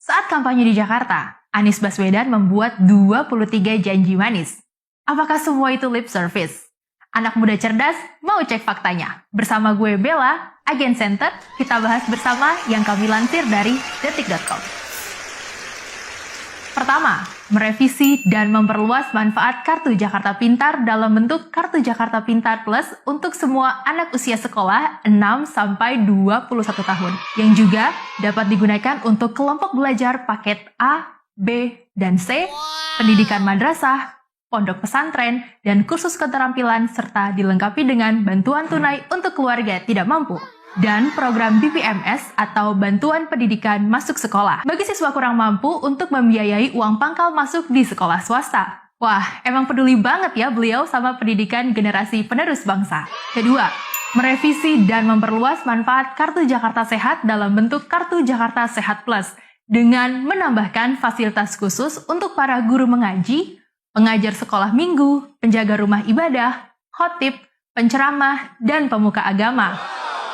Saat kampanye di Jakarta, Anies Baswedan membuat 23 janji manis. Apakah semua itu lip service? Anak muda cerdas mau cek faktanya. Bersama gue Bella, Agen Center, kita bahas bersama yang kami lansir dari detik.com. Pertama, merevisi dan memperluas manfaat Kartu Jakarta Pintar dalam bentuk Kartu Jakarta Pintar Plus untuk semua anak usia sekolah 6-21 tahun, yang juga dapat digunakan untuk kelompok belajar paket A, B, dan C, pendidikan madrasah, pondok pesantren, dan kursus keterampilan, serta dilengkapi dengan bantuan tunai untuk keluarga tidak mampu. Dan program BPMS atau Bantuan Pendidikan Masuk Sekolah bagi siswa kurang mampu untuk membiayai uang pangkal masuk di sekolah swasta. Wah, emang peduli banget ya beliau sama pendidikan generasi penerus bangsa. Kedua, merevisi dan memperluas manfaat Kartu Jakarta Sehat dalam bentuk Kartu Jakarta Sehat Plus dengan menambahkan fasilitas khusus untuk para guru mengaji, pengajar sekolah minggu, penjaga rumah ibadah, khotib, penceramah, dan pemuka agama.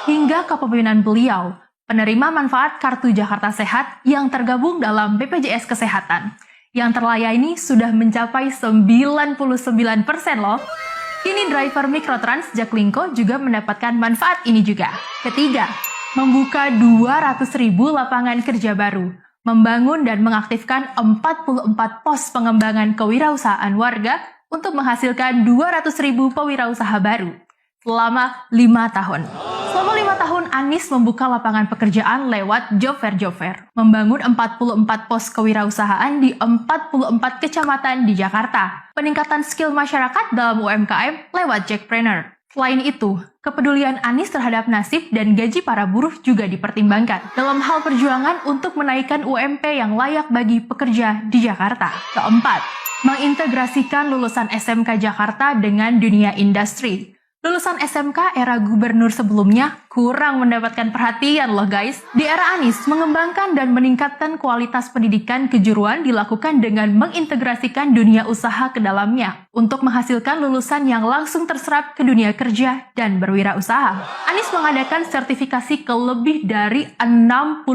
Hingga kepemimpinan beliau, penerima manfaat Kartu Jakarta Sehat yang tergabung dalam BPJS Kesehatan, yang terlayani sudah mencapai 99% loh. Kini driver Mikrotrans Jaklingko juga mendapatkan manfaat ini juga. Ketiga, membuka 200.000 lapangan kerja baru, membangun dan mengaktifkan 44 pos pengembangan kewirausahaan warga untuk menghasilkan 200.000 pewirausaha baru selama 5 tahun. Selama 5 tahun, Anies membuka lapangan pekerjaan lewat job fair, membangun 44 pos kewirausahaan di 44 kecamatan di Jakarta, peningkatan skill masyarakat dalam UMKM lewat Jackpreneur. Selain itu, kepedulian Anies terhadap nasib dan gaji para buruh juga dipertimbangkan dalam hal perjuangan untuk menaikkan UMP yang layak bagi pekerja di Jakarta. Keempat, mengintegrasikan lulusan SMK Jakarta dengan dunia industri. Lulusan SMK era gubernur sebelumnya kurang mendapatkan perhatian loh guys. Di era Anies, mengembangkan dan meningkatkan kualitas pendidikan kejuruan dilakukan dengan mengintegrasikan dunia usaha ke dalamnya untuk menghasilkan lulusan yang langsung terserap ke dunia kerja dan berwirausaha. Anies mengadakan sertifikasi ke lebih dari 65.000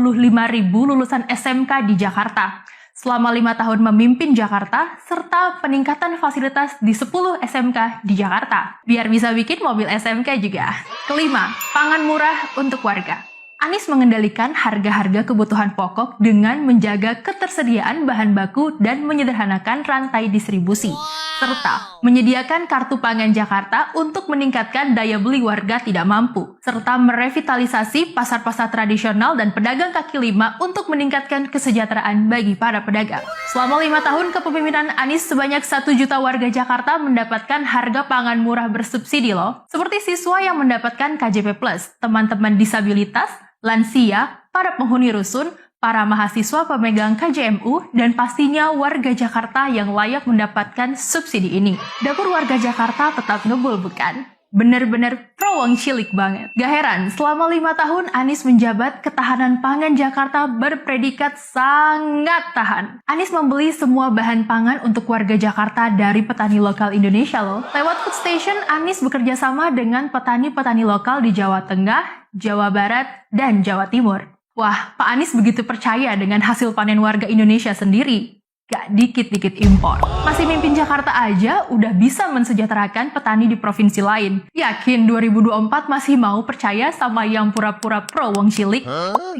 lulusan SMK di Jakarta selama 5 tahun memimpin Jakarta, serta peningkatan fasilitas di 10 SMK di Jakarta, biar bisa bikin mobil SMK juga. Kelima, pangan murah untuk warga. Anies mengendalikan harga-harga kebutuhan pokok dengan menjaga ketersediaan bahan baku dan menyederhanakan rantai distribusi, serta menyediakan kartu pangan Jakarta untuk meningkatkan daya beli warga tidak mampu, serta merevitalisasi pasar-pasar tradisional dan pedagang kaki lima untuk meningkatkan kesejahteraan bagi para pedagang. Selama 5 tahun kepemimpinan Anies, sebanyak 1 juta warga Jakarta mendapatkan harga pangan murah bersubsidi loh, seperti siswa yang mendapatkan KJP Plus, teman-teman disabilitas, lansia, para penghuni rusun, para mahasiswa pemegang KJMU, dan pastinya warga Jakarta yang layak mendapatkan subsidi ini. Dapur warga Jakarta tetap ngebul bukan? Bener-bener pro wong cilik banget. Gak heran, selama 5 tahun Anies menjabat, ketahanan pangan Jakarta berpredikat sangat tahan. Anies membeli semua bahan pangan untuk warga Jakarta dari petani lokal Indonesia loh. Lewat food station, Anies bekerja sama dengan petani-petani lokal di Jawa Tengah, Jawa Barat, dan Jawa Timur. Wah, Pak Anies begitu percaya dengan hasil panen warga Indonesia sendiri. Gak dikit-dikit impor. Masih mimpin Jakarta aja udah bisa mensejahterakan petani di provinsi lain. Yakin 2024 masih mau percaya sama yang pura-pura pro wong cilik?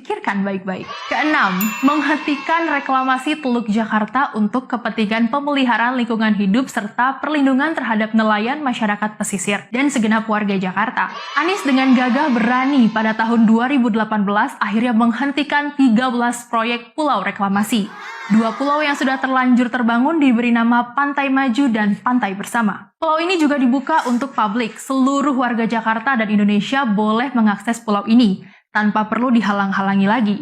Pikirkan baik-baik. Keenam, menghentikan reklamasi Teluk Jakarta untuk kepentingan pemeliharaan lingkungan hidup serta perlindungan terhadap nelayan masyarakat pesisir dan segenap warga Jakarta. Anies dengan gagah berani pada tahun 2018 akhirnya menghentikan 13 proyek pulau reklamasi. 2 pulau yang sudah terlanjur terbangun diberi nama Pantai Maju dan Pantai Bersama. Pulau ini juga dibuka untuk publik. Seluruh warga Jakarta dan Indonesia boleh mengakses pulau ini tanpa perlu dihalang-halangi lagi.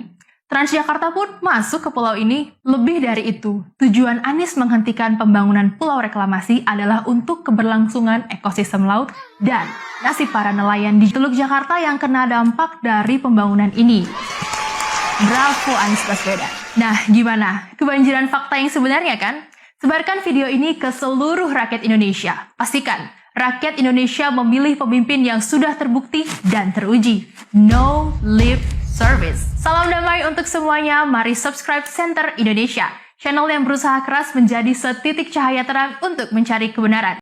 Transjakarta pun masuk ke pulau ini. Lebih dari itu, tujuan Anies menghentikan pembangunan pulau reklamasi adalah untuk keberlangsungan ekosistem laut dan nasib para nelayan di Teluk Jakarta yang kena dampak dari pembangunan ini. Bravo Anies Baswedan. Nah, gimana? Kebanjiran fakta yang sebenarnya kan? Sebarkan video ini ke seluruh rakyat Indonesia. Pastikan rakyat Indonesia memilih pemimpin yang sudah terbukti dan teruji. No lip Service. Salam damai untuk semuanya, mari subscribe Center Indonesia, channel yang berusaha keras menjadi setitik cahaya terang untuk mencari kebenaran.